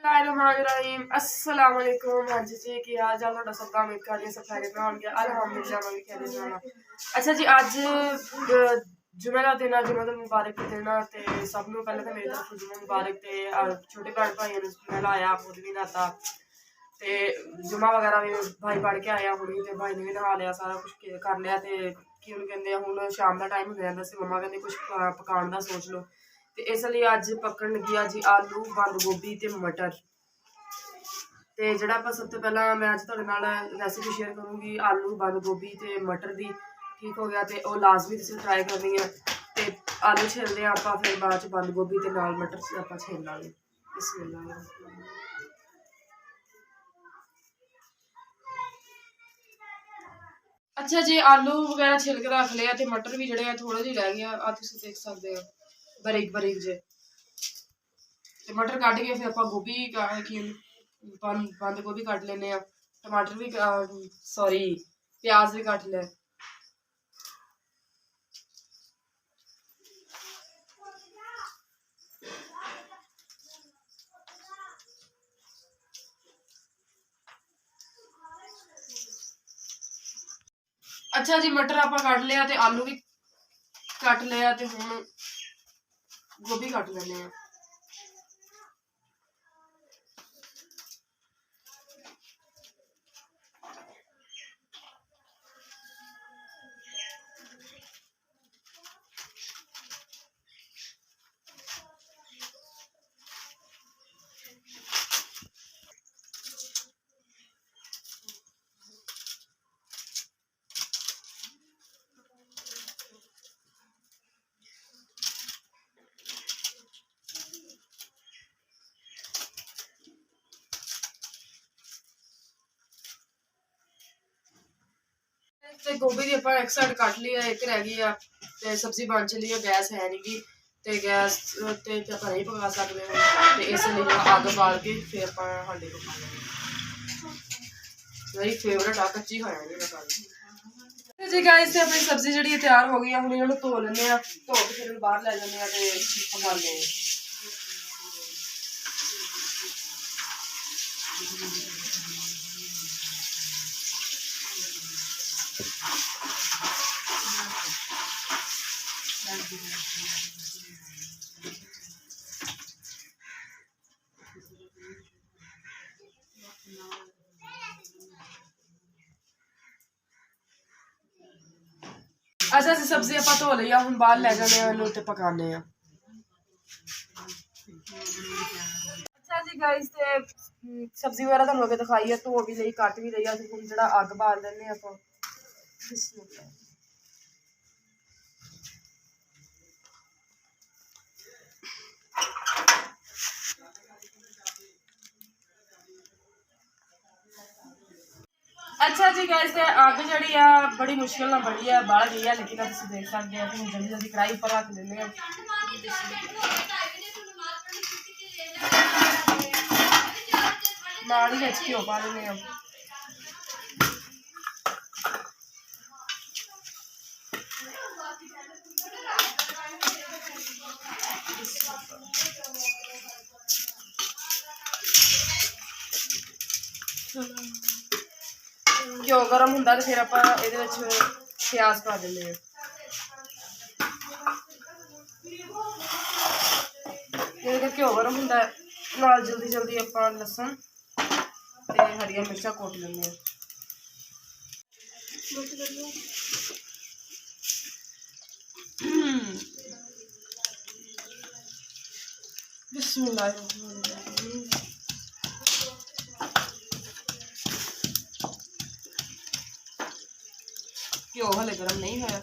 अस्सलाम वालेकुम। हाँ जी की हाल चाल तुहाडा सब दा उम्मीद करदी सब खैरियत नाल होणगे। अल्हम्दुलिल्लाह मैं भी खैरियत नाल हां। अच्छा जी अज जुमे दा दिन जुमे दा मुबारक दिन ते सब नूं पहले तो मेरी तरफ जुमा मुबारक ते छोटे भैन भाइयों नूं मैं लाया खुद भी नहाता ते जुमा वगैरह भी भाई पढ़ के आया हुणी ते भाई ने भी नहा लिया सारा कुछ कर लिया ते की उन्हें कहते हैं हुण शाम का टाइम हो जाता सी मम्मा कहते कुछ पकाने का सोच लो ते इसलिए अज पकन लगी आ जी आलू बंद गोभी ते मटर ते जिहड़ा आपां सब तो पहला मैं अज तुहाडे नाल रेसिपी शेयर करूँगी आलू बंद गोभी ते मटर दी। ठीक हो गया तो वह लाजमी तुसीं ट्राई करनी है ते आलू छिलते हैं आपां फिर बाद च बंद गोभी ते नाल मटर आपां छिल लांगे। बिस्मिल्लाह। अच्छा जी आलू वगैरह छिल के रख लिया तो मटर भी जोड़े थोड़े जी रह गया आ तुसीं देख सकते हो बारीक बारीक जे ते मटर कट के फिर आप गोभी बंद गोभी कट लेने टमाटर भी सॉरी प्याज भी कट ले। अच्छा जी मटर आप कट लिया तो आलू भी कट लिया तो हुण गोभी कट लेने। ते गोभी दी आपां एक साइड कट ली है एक रह गई है ते सब्जी बन चली है गैस है नहीं गी ते गैस ते आपां नहीं पका सकते ते इसलिए अग बाल के फिर आपां हांडे पका लेंगे। मेरी फेवरेट आ कच्ची खाया नहीं मैं कल जी गाइस ते अपनी सब्जी जिहड़ी तैयार हो गई हुण इन्हां नूं धो लैंदे आ धो के फिर बाहर लै जांदे आ ते पकाने। अच्छा जी सब्जी आप धो ली हम बाहर लै जाने ते पकाने। अच्छा जी गाइस ते सब्जी वगैरह तुहानूं अगे दिखाई है धो भी लई कट भी लई हुण जिहड़ा अग बाल लैने आपां। अच्छा जी गैस ते अग जी बड़ी मुश्किल ना बड़ी है बाहर गई है लेकिन तुम देख सकते हैं हम जल्दी जल्दी कढ़ाई पर रख लेने। नाल ही घ्यो पा लेने। घ्यो गर्म होंदा तो फिर आपां इहदे विच प्याज पा देने। घ्यो गर्म होंदा नाल जल्दी जल्दी आपां लहसुन ते हरियां मिर्चां कुट लेने। बिस्मिल्लाहिर्रहमानिर्रहीम। घ्यो हले गर्म नहीं होया।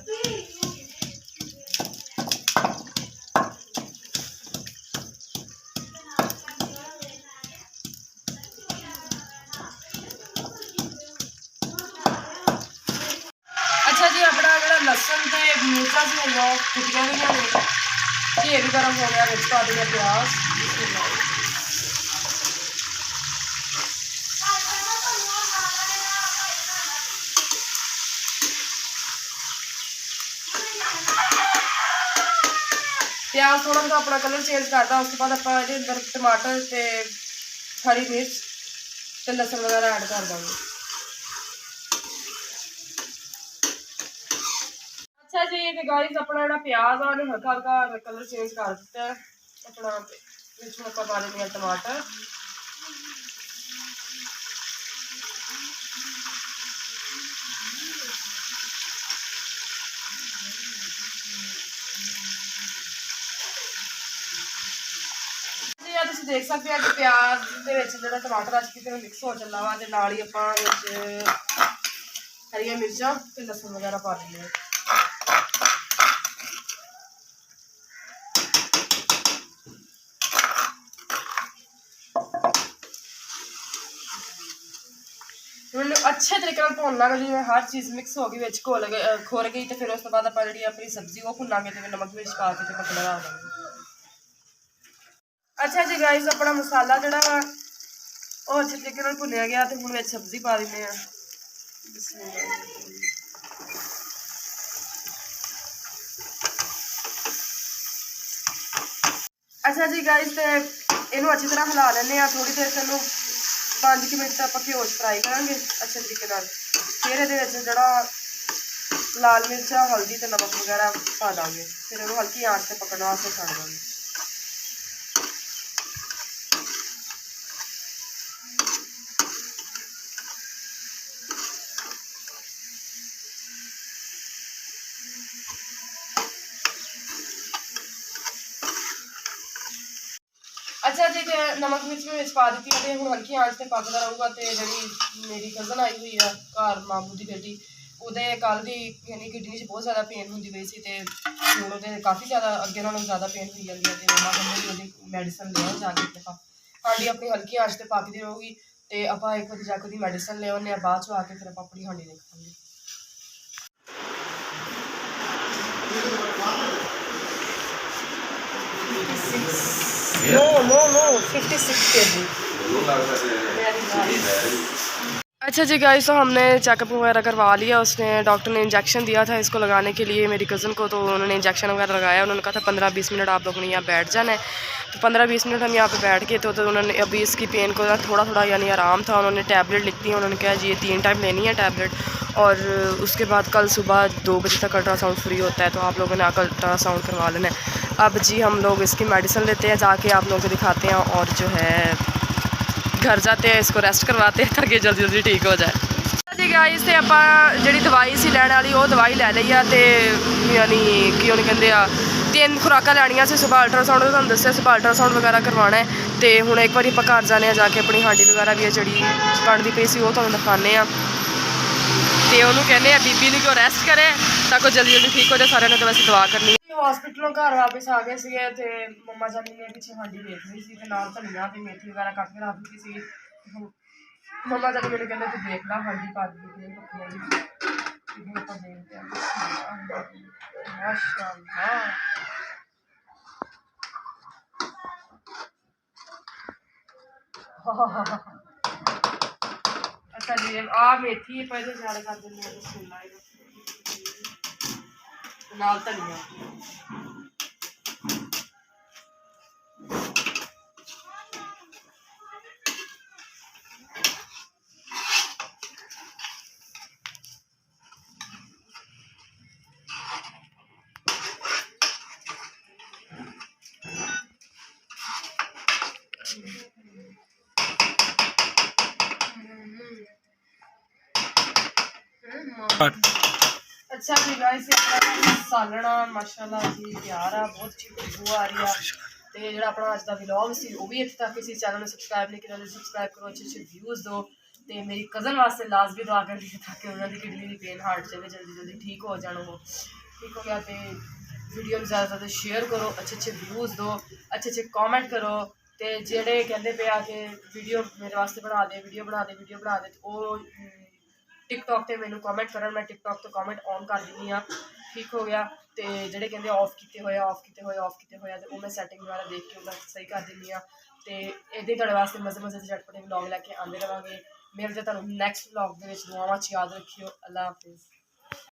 अच्छा जी अपना जो लसन तो मिर्चा से होगा कुटिया भी घी भी गर्म हो गया पा दिया प्याज। प्याज थोड़ा सा अपना कलर चेंज करता उसके बाद आप अंदर टमाटर ते हरी मिर्च ते लसन वगैरह ऐड कर देंगे। अच्छा जी, तो गाइस अपना जो प्याज आ हल्का हल्का कलर चेंज कर दिता है अपना। इसमें आप पा देंगे टमाटर। तुम देख सकते हैं कि प्याज के जो टमाटर अच्छी तरह मिक्स हो चला वा, नाल ही आप हरिया मिर्चा ते लसन वगैरह पा देंगे। अच्छे तरीके भुनना गा, जिवें हर चीज़ मिक्स हो गई विच घुल गई खुर गई, तो फिर उस तो बाद आप जी अपनी सब्जी वो भुनांगे तो नमक मिर्च पा के पकड़ा रख देंगे। अच्छा जी गाइस, अपना मसाला जोड़ा वा वो अच्छे तरीके भुनिया गया, तो हम सब्जी पा दें। अच्छा जी गाइस, तो इनू अच्छी तरह हिला लें। थोड़ी देर तेन 5 मिनट आप घ्यो फ्राई करांगे अच्छे तरीके। फिर ये जोड़ा लाल मिर्च हल्दी तो नमक वगैरह पा देंगे। फिर इन्हों हल्की आंच से पकने वास्ते छड़ देंगे। अच्छा जी, तो नमक मिर्च भी पा दी है, हूँ हल्की आंच से पकता रहूगा। तो जी मेरी कज़न आई हुई है घर, मामू की बेटी, ਉਹਦੇ ਕੱਲ ਦੀ यानी किडनी 'ਚ बहुत ज़्यादा पेन होंदी पई सी, ते हुण ਉਹਦੇ काफ़ी ज़्यादा अगे नालों ज़्यादा पेन होई जाती है। तो मम्मा कहते भी ਉਹਦੀ मैडिसन ले आओ जाके अपने पास। हांडी अपनी हल्की आंच से पकदी रहूगी, तो आप एक बार जाके ਉਹਦੀ मैडिसन ले आने बाद चो आके फिर आप अपनी हांडी देखा। No, 56 kg। अच्छा जी गाइस, तो हमने चेकअप वगैरह करवा लिया। उसने डॉक्टर ने इंजेक्शन दिया था इसको लगाने के लिए मेरी कज़न को, तो उन्होंने इंजेक्शन वगैरह लगाया। उन्होंने कहा था 15-20 मिनट आप लोगों ने यहाँ बैठ जाना है। तो 15-20 मिनट हम यहाँ पे बैठ गए। तो उन्होंने अभी इसकी पेन को थोड़ा थोड़ा यानी आराम था। उन्होंने टैबलेट लिख दी। उन्होंने कहा जी ये 3 टाइम लेनी है टैबलेट, और उसके बाद कल सुबह 2 बजे तक अल्ट्रासाउंड फ्री होता है, तो आप लोगों ने आकर अल्ट्रासाउंड करवा लेना है। अब जी हम लोग इसकी मेडिसिन लेते हैं, जाके आप लोगों को दिखाते हैं, और जो है घर जाते हैं, इसको रेस्ट करवाते हैं ताकि जल्दी जल्दी ठीक हो जाए। जी गाइस, तो आप जी दवाई सी लैने वाली वो दवाई लै ली है। तो यानी कि उन्हें कहते 3 खुराकां लैनियां सी। सुबह अल्ट्रासाउंड तुहानूं दस्सिया सुबह अल्ट्रासाउंड वगैरह करवाना है। तो हुण एक बार आप घर जाने जाके अपनी हांडी वगैरह भी जी बनती पई सी वो तुहानूं दिखाने। तो उन्होंने कहने बीबी ने कि रेस्ट करे ताकि जल्दी जल्दी ठीक हो जाए। सारे ने तो वैसे दुआ करनी। हॉस्पिटलों घर वापस आ गए थे, तो मम्मा जानी ने पिछे हांडी देख रही थी, नाल धनिया ते मेथी वगैरह कट के रख दी सी। मम्मा जानी मैंने कहना तू देख ला हांडी पा दी माशाअल्लाह। अच्छा जी, आ मेथी पहले ज्यादा कर देंगे नाल धनिया। अच्छा जी गाइस, सालना माशाल्लाह जी तैयार है, बहुत अच्छी खुशबू आ रही है। तो जो अपना अज का व्लॉग सी वो भी इतने तक। इसी चैनल में सबसक्राइब नहीं किया, सबसक्राइब करो, अच्छे अच्छे व्यूज़ दो। तो मेरी कज़न वास्ते लाजमी दुआ कर दी ताकि उन्होंने किडनी की पेन हार्ट से जल्दी जल्दी ठीक हो जाना। वो ठीक हो गया। तो वीडियो में ज़्यादा ज़्यादा शेयर करो, अच्छे अच्छे व्यूज़ दो, अच्छे अच्छे कॉमेंट करो। तो जेडे कहते पे आ कि वीडियो मेरे वास्ते बना दे, वीडियो बना दे, वीडियो बना दे, तो वो टिकटॉक पर मैंने कॉमेंट कर, मैं टिकटॉक तो कॉमेंट ऑन कर दी हाँ। ठीक हो गया। तो जोड़े कहते ऑफ किए हुए तो मैं सैटिंग वगैरह देख के मैं सही कर दी हाँ। तो ये थोड़े वास्ते मजे मजे से झटपटे व्लॉग लैके आते रहेंगे। मिलते तुहानूं नैक्सट व्लॉग के दुआवां च याद रखियो। अल्लाह हाफिज़।